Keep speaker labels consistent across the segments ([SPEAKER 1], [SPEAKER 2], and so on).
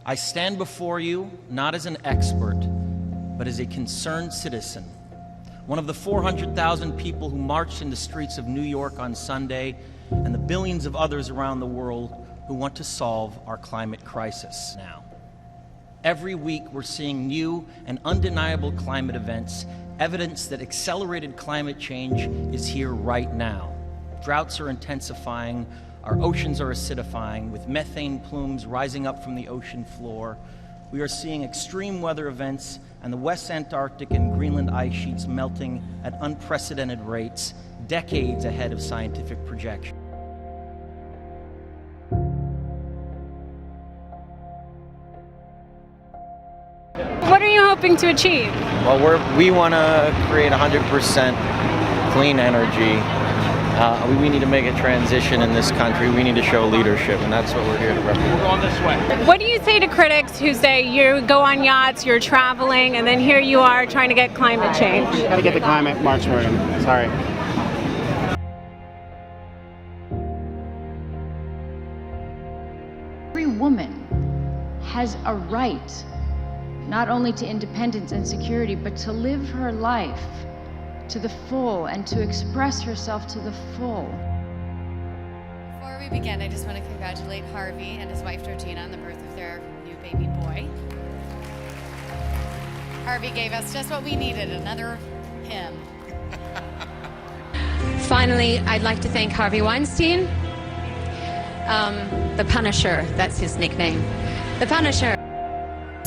[SPEAKER 1] I stand before you not as an expert, but as a concerned citizen, one of the 400,000 people who marched in the streets of New York on Sunday, and the billions of others around the world who want to solve our climate crisis now. Every week we're seeing new and undeniable climate events, evidence that accelerated climate change is here right now. Droughts are intensifying, our oceans are acidifying, with methane plumes rising up from the ocean floor. We are seeing extreme weather events and the West Antarctic and Greenland ice sheets melting at unprecedented rates, decades ahead of scientific projection.
[SPEAKER 2] What are you hoping to achieve?
[SPEAKER 1] Well, we want to create 100% clean energy. We need to make a transition in this country. We need to show leadership, and that's what we're here to represent.
[SPEAKER 3] We're on this way.
[SPEAKER 2] What do you say to critics who say you go on yachts, you're traveling, and then here you are trying to get climate change?
[SPEAKER 4] Got to get the climate march moving. Sorry.
[SPEAKER 5] Every woman has a right not only to independence and security, but to live her life to the full and to express herself to the full.
[SPEAKER 6] Before we begin, I just want to congratulate Harvey and his wife Georgina on the birth of their new baby boy. Harvey gave us just what we needed, another hymn.
[SPEAKER 7] Finally, I'd like to thank Harvey Weinstein, the Punisher, that's his nickname, the Punisher.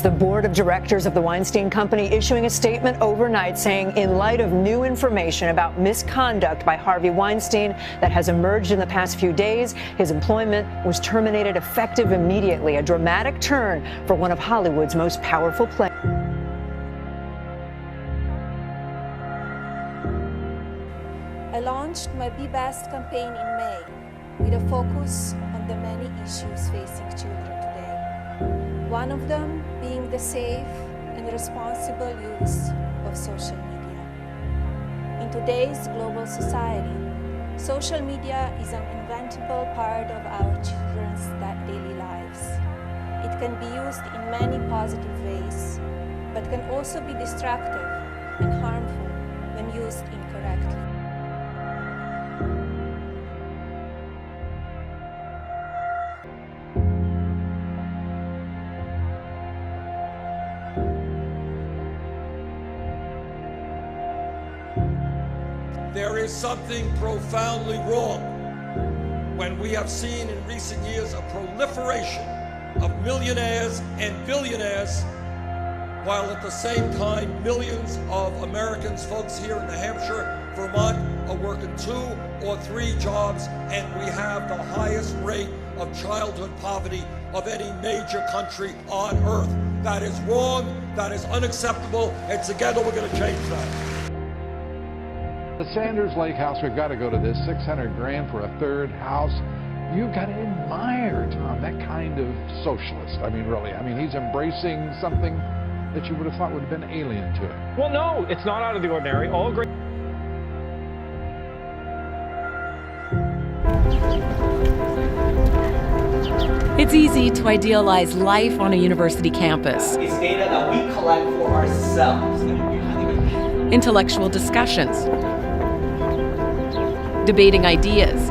[SPEAKER 8] The board of directors of the Weinstein Company issuing a statement overnight saying, in light of new information about misconduct by Harvey Weinstein that has emerged in the past few days, his employment was terminated effective immediately, a dramatic turn for one of Hollywood's most powerful players.
[SPEAKER 9] I launched my Be Best campaign in May with a focus on the many issues facing children today. One of them being the safe and responsible use of social media. In today's global society, social media is an inventable part of our children's daily lives. It can be used in many positive ways, but can also be destructive and harmful when used incorrectly.
[SPEAKER 10] There is something profoundly wrong when we have seen in recent years a proliferation of millionaires and billionaires, while at the same time millions of Americans, folks here in New Hampshire, Vermont, are working 2 or 3 jobs, and we have the highest rate of childhood poverty of any major country on earth. That is wrong, that is unacceptable, and together we're going to change that.
[SPEAKER 3] The Sanders Lake House, we've got to go to this, $600 grand for a third house. You've got to admire, Tom, that kind of socialist. I mean, really. I mean, he's embracing something that you would have thought would have been alien to him.
[SPEAKER 11] Well, no, it's not out of the ordinary. All great.
[SPEAKER 12] It's easy to idealize life on a university campus.
[SPEAKER 13] It's data that we collect for ourselves.
[SPEAKER 12] Intellectual discussions, debating ideas.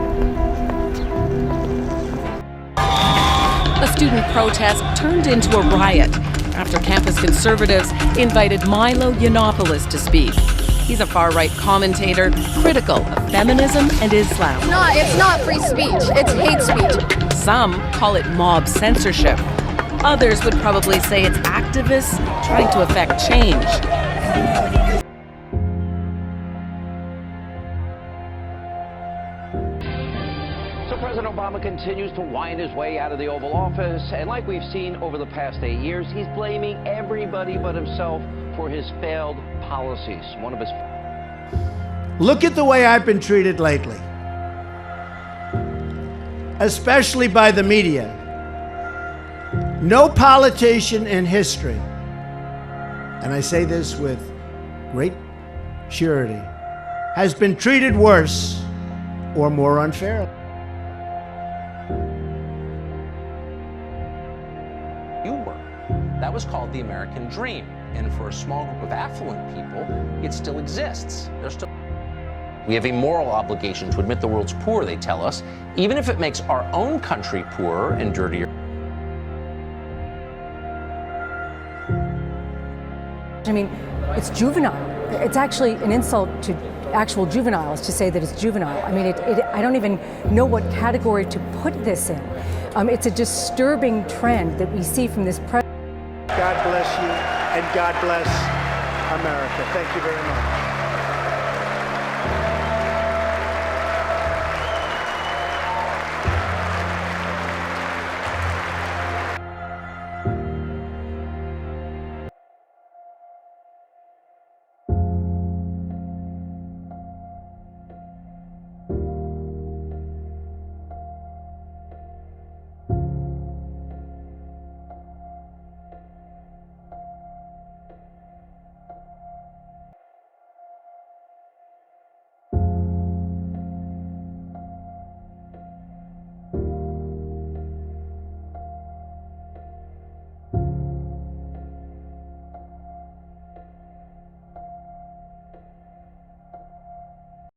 [SPEAKER 12] A student protest turned into a riot after campus conservatives invited Milo Yiannopoulos to speak. He's a far-right commentator critical of feminism and Islam.
[SPEAKER 14] It's not free speech, it's hate speech.
[SPEAKER 12] Some call it mob censorship. Others would probably say it's activists trying to affect change.
[SPEAKER 15] President Obama continues to wind his way out of the Oval Office, and like we've seen over the past 8 years, he's blaming everybody but himself for his failed policies. One of his...
[SPEAKER 16] Look at the way I've been treated lately, especially by the media. No politician in history, and I say this with great surety, has been treated worse or more unfairly.
[SPEAKER 15] you were. That was called the American dream. And for a small group of affluent people, it still exists. We have a moral obligation to admit the world's poor, they tell us, even if it makes our own country poorer and dirtier.
[SPEAKER 17] I mean, it's juvenile. It's actually an insult to actual juveniles to say that it's juvenile. I mean, I don't even know what category to put this in. It's a disturbing trend that we see from this president.
[SPEAKER 16] God bless you, and God bless America. Thank you very much.